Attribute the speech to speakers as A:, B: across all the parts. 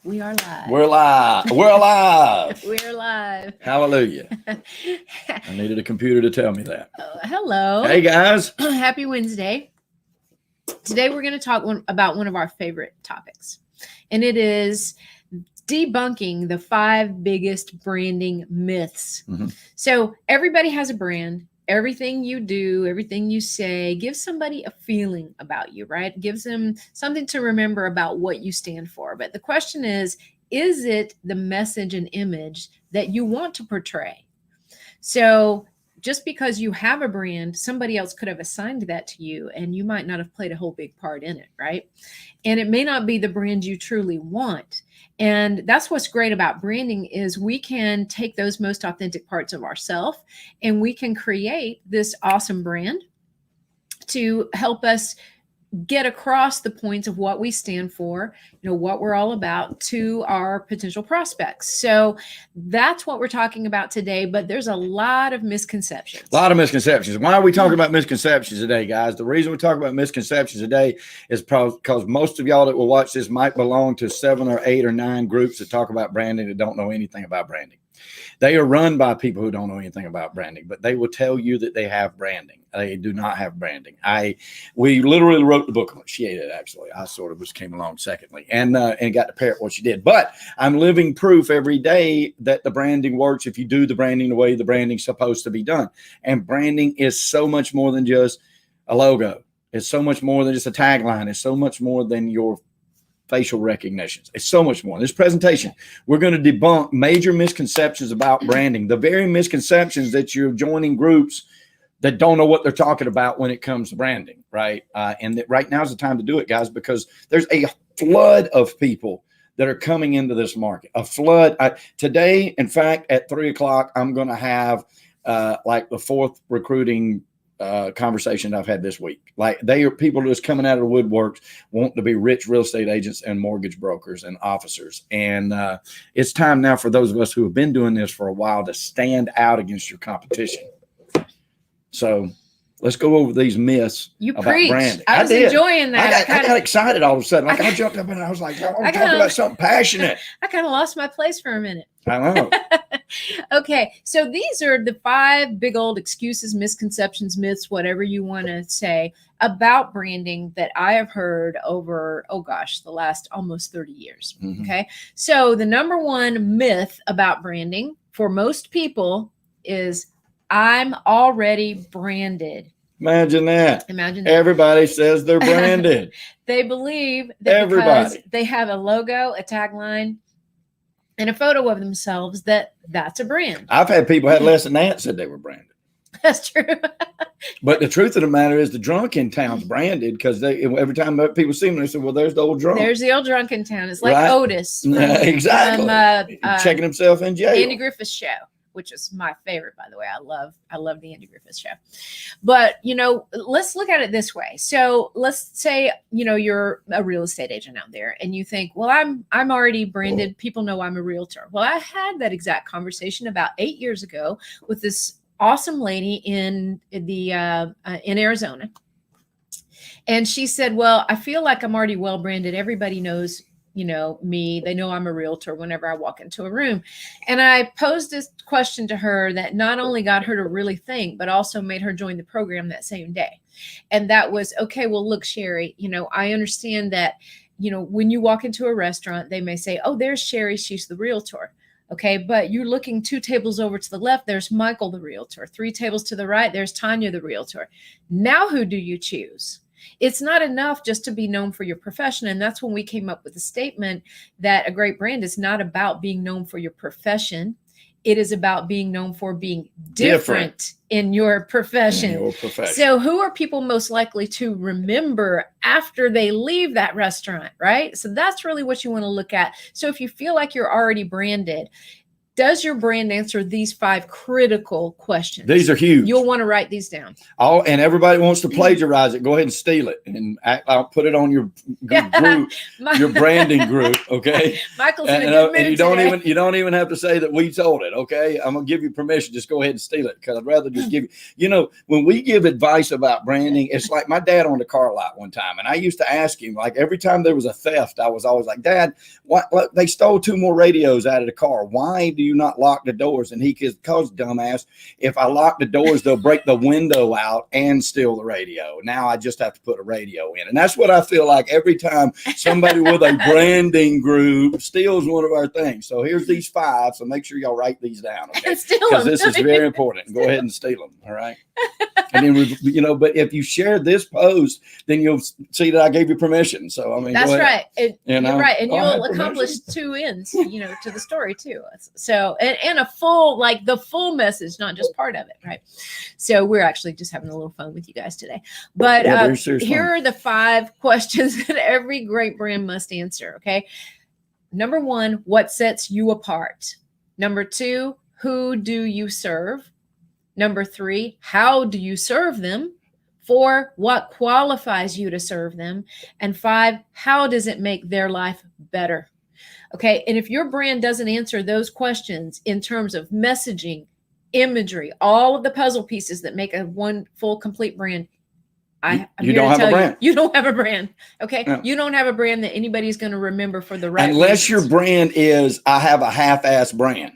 A: We are live.
B: We're live. We're alive.
A: We're live.
B: Hallelujah. I needed a computer to tell me that.
A: Hello.
B: Hey, guys.
A: Happy Wednesday. Today we're going to talk about one of our favorite topics, and it is debunking the 5 biggest branding myths.
B: Mm-hmm.
A: So everybody has a brand. Everything you do, everything you say, gives somebody a feeling about you, right? Gives them something to remember about what you stand for. But the question is it the message and image that you want to portray? So just because you have a brand, somebody else could have assigned that to you, and you might not have played a whole big part in it, right? And it may not be the brand you truly want. And that's what's great about branding is we can take those most authentic parts of ourselves and we can create this awesome brand to help us get across the points of what we stand for, what we're all about to our potential prospects. So that's what we're talking about today, but there's a lot of misconceptions.
B: A lot of misconceptions. Why are we talking about misconceptions today, guys? The reason we talk about misconceptions today is because most of y'all that will watch this might belong to 7 or 8 or 9 groups that talk about branding that don't know anything about branding. They are run by people who don't know anything about branding, but they will tell you that they have branding. They do not have branding. We literally wrote the book on it. She ate it, actually. I sort of just came along secondly and got to parrot what she did. But I'm living proof every day that the branding works if you do the branding the way the branding's supposed to be done. And branding is so much more than just a logo. It's so much more than just a tagline. It's so much more than your facial recognitions. It's so much more. In this presentation, we're going to debunk major misconceptions about branding, the very misconceptions that you're joining groups that don't know what they're talking about when it comes to branding, right? And that right now is the time to do it, guys, because there's a flood of people that are coming into this market. A flood. Today, in fact, at 3:00, I'm going to have like the 4th recruiting conversation I've had this week. Like they are people just coming out of the woodworks wanting to be rich real estate agents and mortgage brokers and officers. And it's time now for those of us who have been doing this for a while to stand out against your competition. So let's go over these myths about branding.
A: I was enjoying that.
B: I got excited all of a sudden. Like I jumped up and I was like, I want to talk about something passionate.
A: I kind of lost my place for a minute.
B: I know.
A: Okay, so these are the 5 big old excuses, misconceptions, myths, whatever you want to say about branding that I have heard over, the last almost 30 years.
B: Mm-hmm.
A: Okay, so the number one myth about branding for most people is I'm already branded.
B: Imagine that.
A: Imagine that.
B: Everybody says they're branded.
A: They believe that because they have a logo, a tagline, and a photo of themselves, that's a brand.
B: I've had people had less than that said they were branded.
A: That's true.
B: But the truth of the matter is the drunk in town's branded because every time people see them, they say, well, there's the old drunk.
A: There's the old drunk in town. It's like
B: right?
A: Otis.
B: Exactly. Checking himself in jail.
A: Andy Griffith's show, which is my favorite, by the way. I love the Andy Griffith show. But, let's look at it this way. So let's say, you're a real estate agent out there and you think, well, I'm already branded. People know I'm a realtor. Well, I had that exact conversation about 8 years ago with this awesome lady in Arizona. And she said, well, I feel like I'm already well branded. Everybody knows me. They know I'm a realtor whenever I walk into a room. And I posed this question to her that not only got her to really think, but also made her join the program that same day. And that was, okay, well, look, Sherry, I understand that, when you walk into a restaurant, they may say, oh, there's Sherry. She's the realtor. Okay, but you're looking 2 tables over to the left. There's Michael, the realtor. 3 tables to the right. There's Tanya, the realtor. Now, who do you choose? It's not enough just to be known for your profession. And that's when we came up with the statement that a great brand is not about being known for your profession. It is about being known for being different in your profession. So who are people most likely to remember after they leave that restaurant, right? So that's really what you want to look at. So if you feel like you're already branded, Does your brand answer these 5 critical questions?
B: These are huge.
A: You'll want to write these down.
B: And everybody wants to plagiarize it. Go ahead and steal it, and I'll put it on your group, your branding group. Okay.
A: Michael's in a good mood
B: and
A: today.
B: you don't even have to say that we told it. Okay. I'm gonna give you permission. Just go ahead and steal it, because I'd rather just give you. When we give advice about branding, it's like my dad owned a car lot one time, and I used to ask him, like, every time there was a theft, I was always like, Dad, what? They stole 2 more radios out of the car. Why do you not lock the doors? And he goes, because dumbass, if I lock the doors, they'll break the window out and steal the radio. Now I just have to put a radio in. And that's what I feel like every time somebody with a branding group steals one of our things. So here's these 5. So make sure y'all write these down. Okay? Because this is very important. Go ahead and steal them. All right. And then, but if you share this post, then you'll see that I gave you permission. So, I mean,
A: that's right. You're right. And you'll accomplish
B: permission.
A: 2 ends, to the story too. So, and a full, like the full message, not just part of it. Right. So we're actually just having a little fun with you guys today, but here are the 5 questions that every great brand must answer. Okay. Number 1, what sets you apart? Number 2, who do you serve? Number 3, how do you serve them? 4, what qualifies you to serve them? And 5, how does it make their life better? Okay. And if your brand doesn't answer those questions in terms of messaging, imagery, all of the puzzle pieces that make a one full complete brand,
B: you don't have a brand.
A: You don't have a brand. Okay.
B: Yeah.
A: You don't have a brand that anybody's going to remember for the right
B: Unless
A: reasons.
B: your brand is, I have a half-ass brand.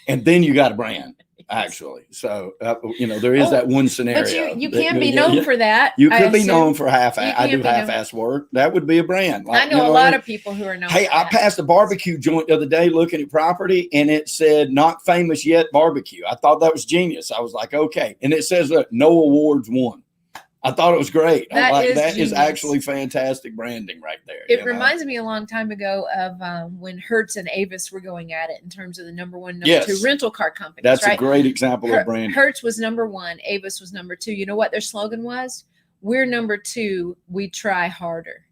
B: And then you got a brand. Actually, so there is that one scenario.
A: But you can't be known for that.
B: You could be known for half-ass. I do half-ass work. That would be a brand.
A: Like, I know a lot of people who are known.
B: Hey, I passed a barbecue joint the other day looking at property, and it said "Not famous yet barbecue." I thought that was genius. I was like, okay, and it says no awards won. I thought it was great. That is actually fantastic branding right there.
A: It reminds me a long time ago of when Hertz and Avis were going at it in terms of the number 1, number 2 rental car companies.
B: That's a great example of branding.
A: Hertz was number 1. Avis was number 2. You know what their slogan was? We're number 2. We try harder.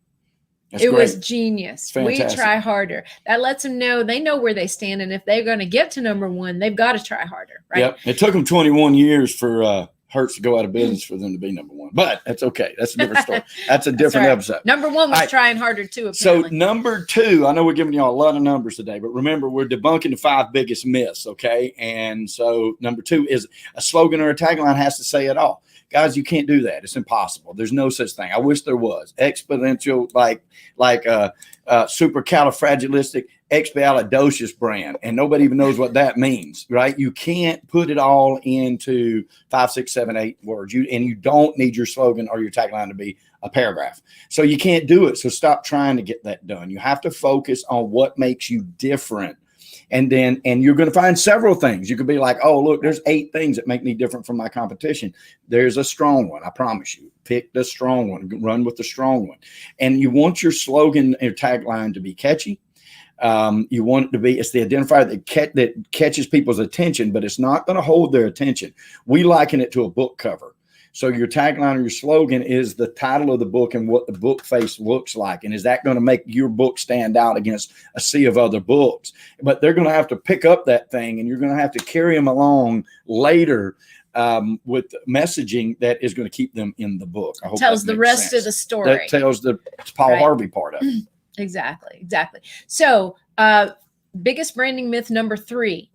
A: It was genius. We try harder. That lets them know they know where they stand. And if they're going to get to number 1, they've got to try harder. Right.
B: Yep. It took them 21 years for Hertz to go out of business for them to be number 1, but that's okay. That's a different story. That's a different episode.
A: Number 1 was trying harder too. Apparently.
B: So number 2, I know we're giving y'all a lot of numbers today, but remember, we're debunking the 5 biggest myths. Okay. And so number 2 is a slogan or a tagline has to say it all. Guys, you can't do that. It's impossible. There's no such thing. I wish there was. Exponential, like supercalifragilistic expialidocious brand, and nobody even knows what that means, right? You can't put it all into 5, 6, 7, 8 words. You don't need your slogan or your tagline to be a paragraph. So you can't do it. So stop trying to get that done. You have to focus on what makes you different. And you're going to find several things. You could be like, oh, look, there's 8 things that make me different from my competition. There's a strong one. I promise you. Pick the strong one. Run with the strong one. And you want your slogan or tagline to be catchy. You want it to be, it's the identifier that catches people's attention, but it's not going to hold their attention. We liken it to a book cover. So your tagline or your slogan is the title of the book and what the book face looks like. And is that going to make your book stand out against a sea of other books? But they're going to have to pick up that thing, and you're going to have to carry them along later with messaging that is going to keep them in the book. I hope
A: tells the rest of the story.
B: That tells the Paul Harvey part of it.
A: Exactly. So biggest branding myth number 3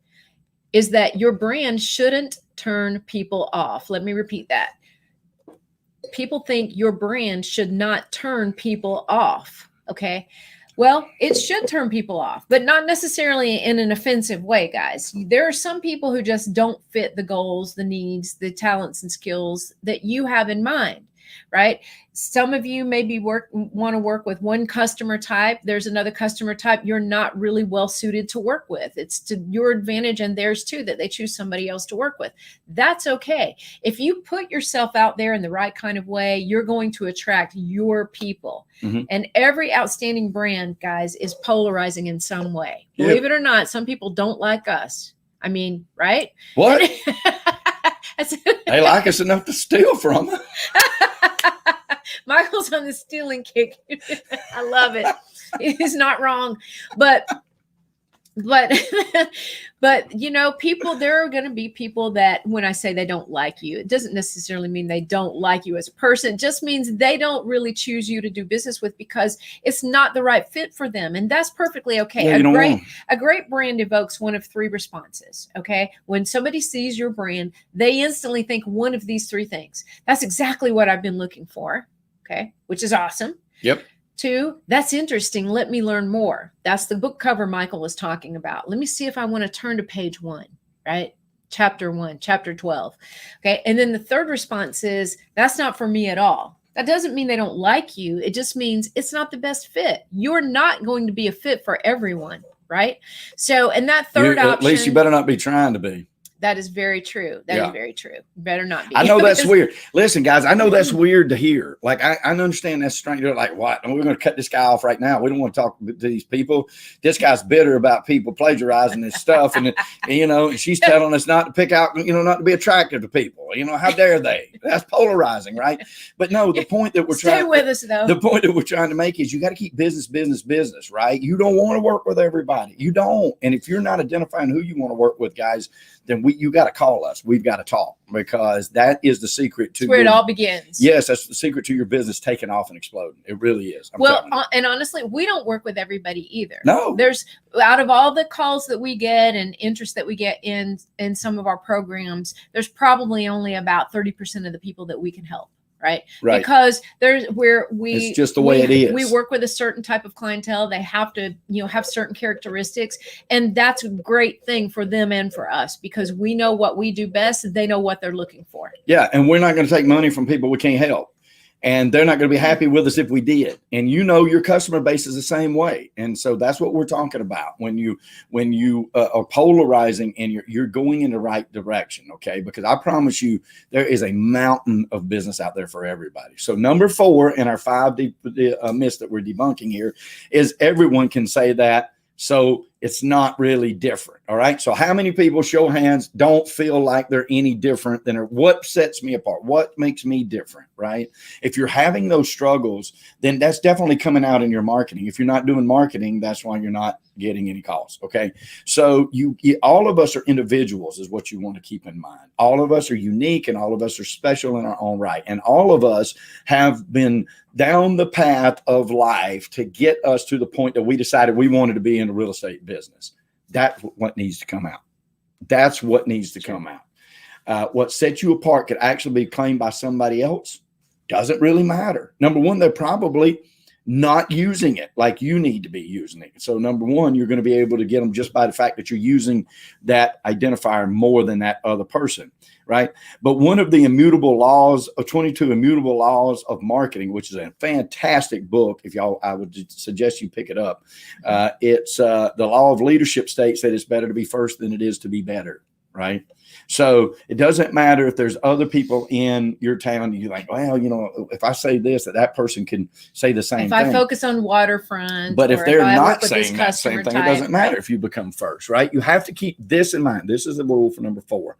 A: is that your brand shouldn't turn people off. Let me repeat that. People think your brand should not turn people off. Okay. Well, it should turn people off, but not necessarily in an offensive way, guys. There are some people who just don't fit the goals, the needs, the talents and skills that you have in mind, right? Some of you maybe want to work with one customer type. There's another customer type you're not really well suited to work with. It's to your advantage and theirs too that they choose somebody else to work with. That's okay. If you put yourself out there in the right kind of way, you're going to attract your people. Mm-hmm. And every outstanding brand, guys, is polarizing in some way. Yep. Believe it or not, some people don't like us. I mean, right?
B: What? They like us enough to steal from us.
A: Michael's on the stealing kick. I love it. He's not wrong. But but but you know, people, there are going to be people that when I say they don't like you, it doesn't necessarily mean they don't like you as a person. It just means they don't really choose you to do business with because it's not the right fit for them, and that's perfectly okay.
B: Yeah, you don't want 'em.
A: A great brand evokes one of three responses. Okay, when somebody sees your brand, they instantly think one of these three things. That's exactly what I've been looking for. Okay, which is awesome.
B: Yep.
A: 2, that's interesting. Let me learn more. That's the book cover Michael was talking about. Let me see if I want to turn to page 1, right? Chapter 1, chapter 12. Okay. And then the third response is, that's not for me at all. That doesn't mean they don't like you. It just means it's not the best fit. You're not going to be a fit for everyone, right? So, and that third option.
B: At least you better not be trying to be.
A: That is very true. That is very true. Better not be.
B: I know that's weird. Listen, guys, I know that's weird to hear. Like, I understand that's strange. You're like, what? We're going to cut this guy off right now. We don't want to talk to these people. This guy's bitter about people plagiarizing his stuff. And you know, and she's telling us not to pick out, you know, not to be attractive to people. You know, how dare they? That's polarizing, right? But no, the point that we're
A: Stay with us, though.
B: The point that we're trying to make is you got to keep business, right? You don't want to work with everybody. You don't. And if you're not identifying who you want to work with, guys, then you got to call us. We've got to talk, because that is the secret to
A: where it all begins.
B: Yes, that's the secret to your business taking off and exploding. It really is.
A: And honestly, we don't work with everybody either.
B: No,
A: there's, out of all the calls that we get and interest that we get in some of our programs, there's probably only about 30% of the people that we can help. Right. Because it's just the way it is. We work with a certain type of clientele. They have to, you know, have certain characteristics. And that's a great thing for them and for us, because we know what we do best. They know what they're looking for. Yeah.
B: And we're not going to take money from people we can't help. And they're not going to be happy with us if we did. And you know, your customer base is the same way. And so that's what we're talking about when you are polarizing and you're going in the right direction. Okay. Because I promise you, there is a mountain of business out there for everybody. So number 4 in our 5 myths that we're debunking here is everyone can say that. So it's not really different. All right. So how many people, show hands, don't feel like they're any different than what sets me apart? What makes me different? Right. If you're having those struggles, then that's definitely coming out in your marketing. If you're not doing marketing, that's why you're not getting any calls. Okay. So all of us are individuals is what you want to keep in mind. All of us are unique and all of us are special in our own right. And all of us have been down the path of life to get us to the point that we decided we wanted to be in the real estate business. That's what needs to come out. That's what needs to come out. What sets you apart could actually be claimed by somebody else. Doesn't really matter. Number 1, they're probably not using it like you need to be using it. So number 1, you're going to be able to get them just by the fact that you're using that identifier more than that other person, right? But one of the immutable laws of 22 immutable laws of marketing, which is a fantastic book. If y'all, I would suggest you pick it up. It's the law of leadership states that it's better to be first than it is to be better, right? So it doesn't matter if there's other people in your town. You're like, well, you know, if I say this, that person can say the same thing.
A: If I focus on waterfront,
B: but if they're not saying that same thing, it doesn't matter if you become first, right? You have to keep this in mind. This is the rule for number 4.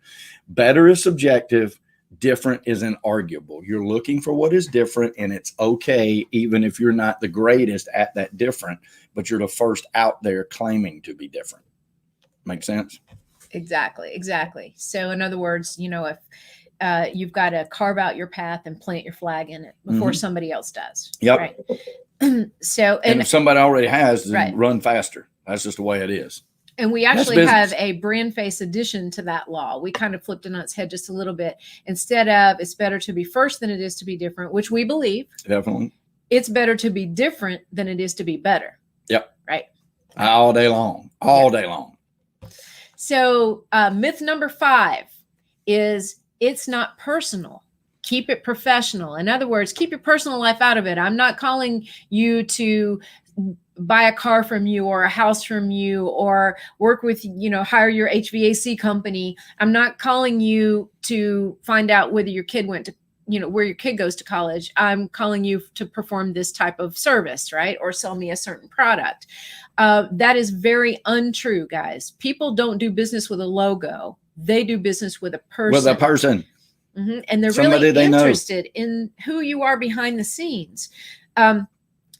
B: Better is subjective. Different is inarguable. You're looking for what is different, and it's okay, even if you're not the greatest at that different, but you're the first out there claiming to be different. Make sense?
A: Exactly. So in other words, you know, if you've got to carve out your path and plant your flag in it before somebody else does.
B: Yep.
A: Right? So,
B: and if somebody already has, then run faster. That's just the way it is.
A: And we actually have a brand face addition to that law. We kind of flipped it on its head just a little bit. Instead of it's better to be first than it is to be different, which we believe.
B: Definitely.
A: It's better to be different than it is to be better.
B: Yep.
A: Right.
B: All day long. All day long.
A: So myth number 5 is it's not personal. Keep it professional. In other words, keep your personal life out of it. I'm not calling you to buy a car from you or a house from you or work with, you know, hire your HVAC company. I'm not calling you to find out whether your kid went to, you know, where your kid goes to college. I'm calling you to perform this type of service, right? Or sell me a certain product. That is very untrue, guys. People don't do business with a logo. They do business with a person.
B: With a person.
A: And they're really interested in who you are behind the scenes.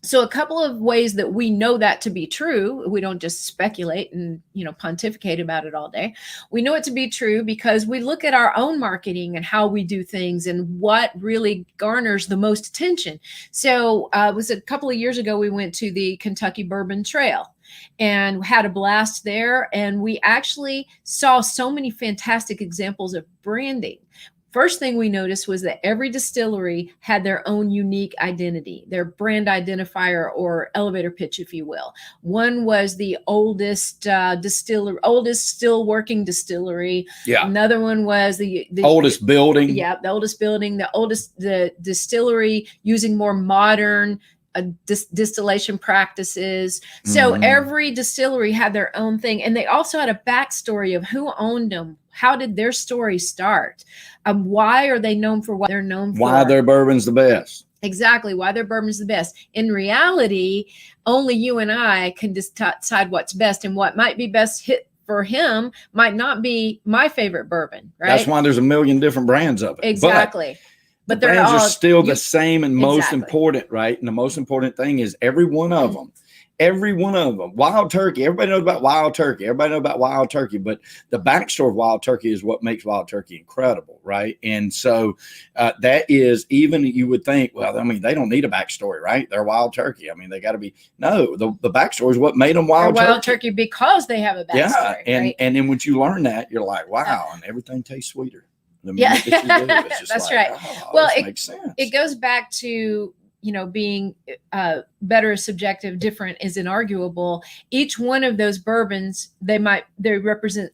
A: So a couple of ways that we know that to be true, we don't just speculate and, pontificate about it all day. We know it to be true because we look at our own marketing and how we do things and what really garners the most attention. So it was a couple of years ago, we went to the Kentucky Bourbon Trail and had a blast there. And we actually saw so many fantastic examples of branding. First thing we noticed was that every distillery had their own unique identity, their brand identifier or elevator pitch, if you will. One was the oldest oldest still working distillery.
B: Yeah.
A: Another one was the
B: oldest building.
A: Yeah, the oldest building. The distillery using more modern distillation practices. So every distillery had their own thing, and they also had a backstory of who owned them. How did their story start? Why are they known for what they're known for?
B: Why their bourbon's the best.
A: Exactly. Why their bourbon's the best. In reality, only you and I can decide what's best, and what might be best hit for him might not be my favorite bourbon, right?
B: That's why there's a million different brands of it.
A: Exactly. But
B: the
A: they're
B: brands
A: all
B: are still the same and most
A: Exactly.
B: important, right? And the most important thing is every one of them, Wild Turkey. Everybody knows about Wild Turkey. But the backstory of Wild Turkey is what makes Wild Turkey incredible, right? And so that is, even you would think, well, I mean, they don't need a backstory, right? They're Wild Turkey. I mean, they got to be, no, the backstory is what made them Wild
A: Turkey because they have a backstory.
B: Yeah,
A: right?
B: and then once you learn that, you're like, wow, and everything tastes sweeter.
A: Yeah,
B: that's
A: like, right.
B: Oh,
A: well,
B: it makes sense.
A: It goes back to being better is subjective, different is inarguable. Each one of those bourbons, they represent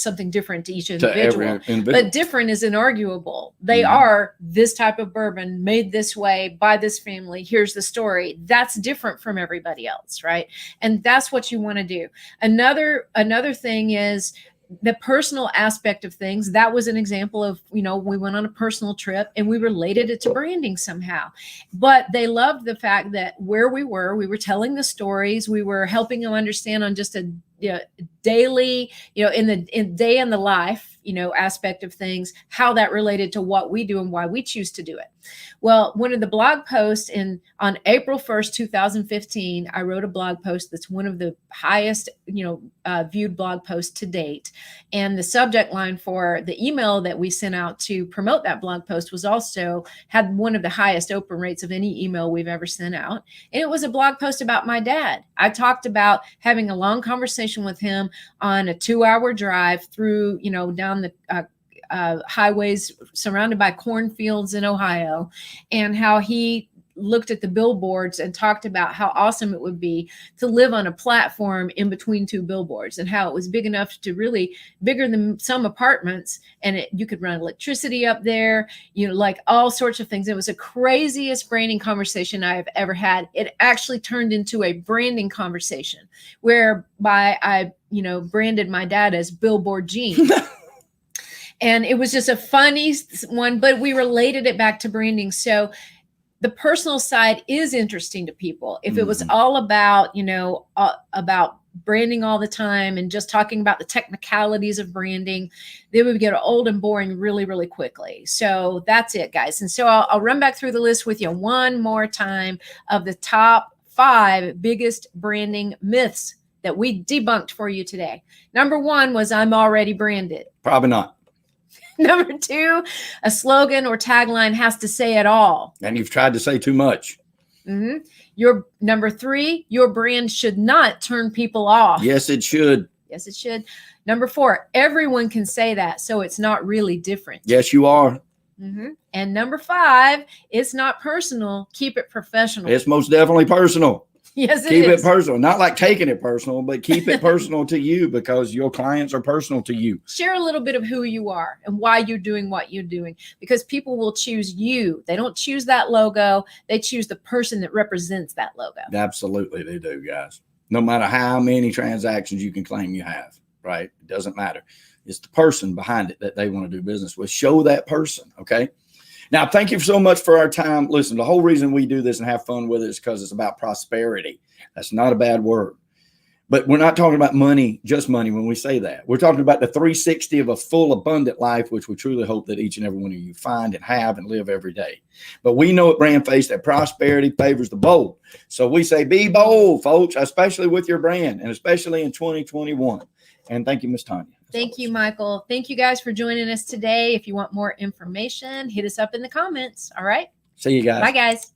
A: something different to each individual. But different is inarguable. They are this type of bourbon made this way by this family. Here's the story. That's different from everybody else, right? And that's what you want to do. Another thing is the personal aspect of things. That was an example of, we went on a personal trip and we related it to branding somehow. But they loved the fact that where we were telling the stories, we were helping them understand on just a daily, in day in the life, aspect of things, how that related to what we do and why we choose to do it. Well, one of the blog posts on April 1st, 2015, I wrote a blog post that's one of the highest, viewed blog posts to date. And the subject line for the email that we sent out to promote that blog post was also had one of the highest open rates of any email we've ever sent out. And it was a blog post about my dad. I talked about having a long conversation with him on a 2-hour drive through, down the highways surrounded by cornfields in Ohio, and how he looked at the billboards and talked about how awesome it would be to live on a platform in between two billboards, and how it was big enough to really bigger than some apartments, and you could run electricity up there, like all sorts of things. It was the craziest branding conversation I have ever had. It actually turned into a branding conversation whereby I branded my dad as Billboard Gene. And it was just a funny one, but we related it back to branding. So the personal side is interesting to people. If it was all about, about branding all the time and just talking about the technicalities of branding, they would get old and boring really, really quickly. So that's it, guys. And so I'll run back through the list with you one more time of the top 5 biggest branding myths that we debunked for you today. Number 1 was I'm already branded.
B: Probably not.
A: Number 2, a slogan or tagline has to say it all.
B: And you've tried to say too much.
A: Your number 3, your brand should not turn people off.
B: Yes, it should.
A: Yes, it should. Number 4, everyone can say that, so it's not really different.
B: Yes, you are.
A: And number 5, it's not personal. Keep it professional.
B: It's most definitely personal.
A: Yes, it
B: keep
A: is.
B: it personal, not like taking it personal, but keep it personal to you, because your clients are personal to you.
A: Share a little bit of who you are and why you're doing what you're doing, because people will choose you. They don't choose that logo. They choose the person that represents that logo.
B: Absolutely, they do, guys. No matter how many transactions you can claim you have, right? It doesn't matter. It's the person behind it that they want to do business with. Show that person, okay? Now, thank you so much for our time. Listen, the whole reason we do this and have fun with it is because it's about prosperity. That's not a bad word. But we're not talking about money, just money when we say that. We're talking about the 360 of a full, abundant life, which we truly hope that each and every one of you find and have and live every day. But we know at Brand Face that prosperity favors the bold. So we say, be bold, folks, especially with your brand and especially in 2021. And thank you, Miss Tanya.
A: Thank you, Michael. Thank you guys for joining us today. If you want more information, hit us up in the comments. All right.
B: See you guys.
A: Bye, guys.